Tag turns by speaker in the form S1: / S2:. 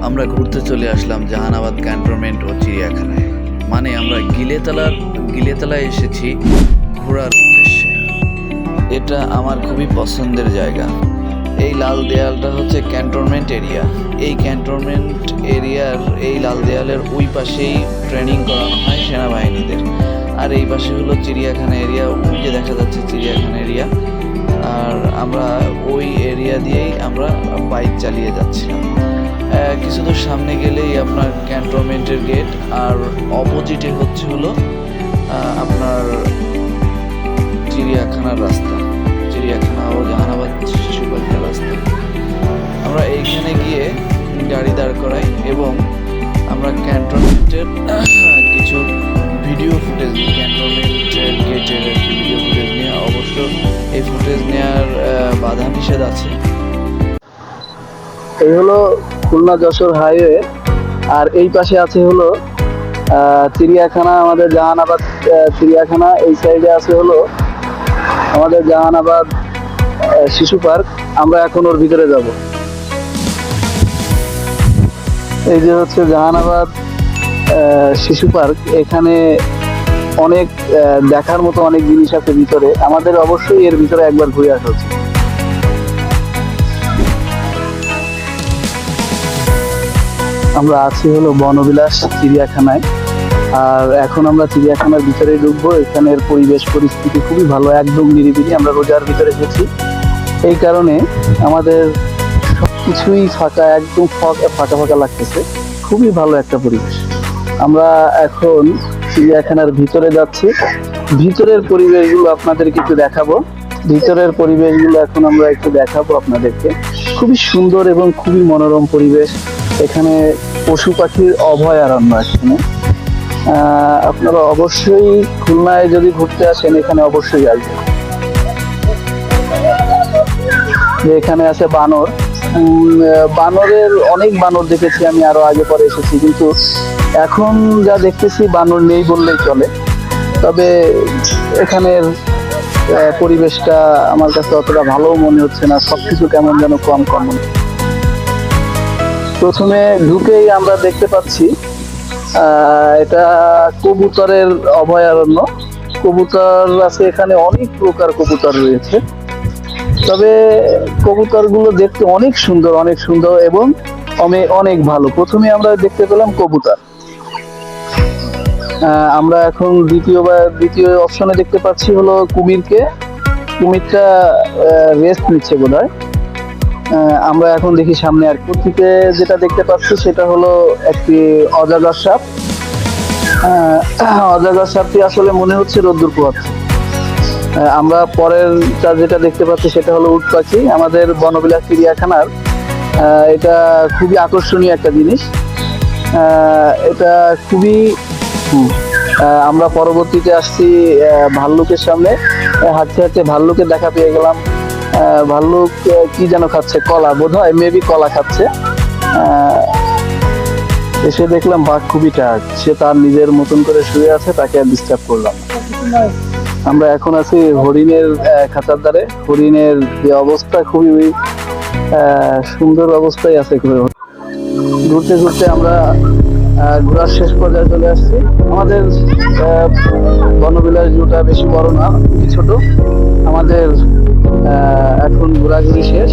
S1: আমরা ঘুরতে চলে আসলাম জাহানাবাদ ক্যান্টনমেন্ট ও চিড়িয়াখানায়। মানে আমরা গিলেতলায় এসেছি ঘোরার উদ্দেশ্যে। এটা আমার খুবই পছন্দের জায়গা। এই লাল দেয়ালটা হচ্ছে ক্যান্টনমেন্ট এরিয়া। এই ক্যান্টনমেন্ট এরিয়ার এই লাল দেয়ালের ওই পাশেই ট্রেনিং করানো হয় সেনাবাহিনীদের। আর এই পাশে হলো চিড়িয়াখানা এরিয়া। ওই যে দেখা যাচ্ছে চিড়িয়াখানা এরিয়া। আর আমরা ওই এরিয়া দিয়েই আমরা বাইক চালিয়ে যাচ্ছিলাম। কিছু দূর সামনে গেলেই আপনার ক্যান্টনমেন্টের গেট, আর অপোজিটে হচ্ছে হলো আপনার চিড়িয়াখানার রাস্তা, চিড়িয়াখানা ও জাহানাবাদ শিশু পার্কের রাস্তা। আমরা এইখানে গিয়ে গাড়ি দাঁড় করাই এবং আমরা ক্যান্টনমেন্টের কিছু ভিডিও ফুটেজ নিই। ক্যান্টনমেন্টের গেটের ভিডিও ফুটেজ নিয়ে অবশ্য এই ফুটেজ নেওয়ার বাধা নিষেধ আছে।
S2: এই হলো খুলনা যশোর হাইওয়ে, আর এই পাশে আছে হলো চিড়িয়াখানা, আমাদের জাহানাবাদ চিড়িয়াখানা। এই সাইডে আছে হলো আমাদের জাহানাবাদ শিশু পার্ক। আমরা এখন ওর ভিতরে যাব। এই যে হচ্ছে জাহানাবাদ শিশু পার্ক। এখানে অনেক দেখার মতো অনেক জিনিস আছে ভিতরে। আমাদের অবশ্যই এর ভিতরে একবার ঘুরে আসা উচিত। আমরা আছি হলো বনবিলাস চিড়িয়াখানায়, আর এখন আমরা চিড়িয়াখানার ভিতরে ঢুকবো। এখানের পরিবেশ পরিস্থিতি খুবই ভালো, একদম নিরিবিলি। আমরা রোজার ভিতরে এসেছি, এই কারণে আমাদের সবকিছুই ফাঁকা, একদম ফাঁকা ফাঁকা লাগতেছে। খুবই ভালো একটা পরিবেশ। আমরা এখন চিড়িয়াখানার ভিতরে যাচ্ছি। ভিতরের পরিবেশগুলো আপনাদেরকে একটু দেখাবো। ভিতরের পরিবেশগুলো এখন আমরা একটু দেখাবো আপনাদেরকে। খুবই সুন্দর এবং খুবই মনোরম পরিবেশ। এখানে পশু পাখির অভয়ারণ্য। এখানে আপনারা অবশ্যই খুলনায় যদি ঘুরতে আসেন এখানে অবশ্যই আসবেন। এখানে আছে বানর। বানরের অনেক বানর দেখেছি আমি, আরো আগে পরে এসেছি, কিন্তু এখন যা দেখতেছি বানর নেই বললেই চলে। তবে এখানের পরিবেশটা আমার কাছে অতটা ভালো মনে হচ্ছে না, সবকিছু কেমন যেন কম কম। প্রথমে ঢুকেই আমরা দেখতে পাচ্ছি এটা কবুতরের অভয়ারণ্য। কবুতর আছে এখানে, অনেক প্রকার কবুতর রয়েছে। তবে কবুতরগুলো দেখতে অনেক সুন্দর, অনেক সুন্দর এবং অনেক ভালো। প্রথমে আমরা দেখতে পেলাম কবুতর। আমরা এখন দ্বিতীয় অপশনে দেখতে পাচ্ছি হলো কুমিরকে। কুমিরটা রেস্ট নিচ্ছে বোধহয়। আমরা এখন দেখি সামনে আর থেকে যেটা দেখতে পাচ্ছি সেটা হলো একটি অজগর সাপ। অজগর সাপটি আসলে মনে হচ্ছে রোদ্দুর পোহাচ্ছে। আমরা পরেরটা যেটা দেখতে পাচ্ছি সেটা হলো উট পাখি। আমাদের বনবিলাস চিড়িয়াখানার এটা খুবই আকর্ষণীয় একটা জিনিস। এটা খুবই আমরা পরবর্তীতে আসছি ভাল্লুকের সামনে। হাঁটতে হাঁটতে ভাল্লুকের দেখা পেয়ে গেলাম। ভাল্লুক কি যেন খাচ্ছে, কলা বোধহয়, মেবি কলা খাচ্ছে। এসে দেখলাম বাঘ খুবই টায়ার্ড, সে তার নিজের মতন করে শুয়ে আছে, তাকে আর ডিস্টার্ব করলাম। আমরা এখন আছি হরিণের খাঁচার ধারে। হরিণের যে অবস্থা খুবই সুন্দর অবস্থায় আছে। ঘুরতে ঘুরতে আমরা ঘোরার শেষ পর্যায়ে চলে আসছি। আমাদের বনবিলাস জুটা বেশি বড় না, খুবই ছোট। আমাদের এখন ঘোরাঘুরি শেষ।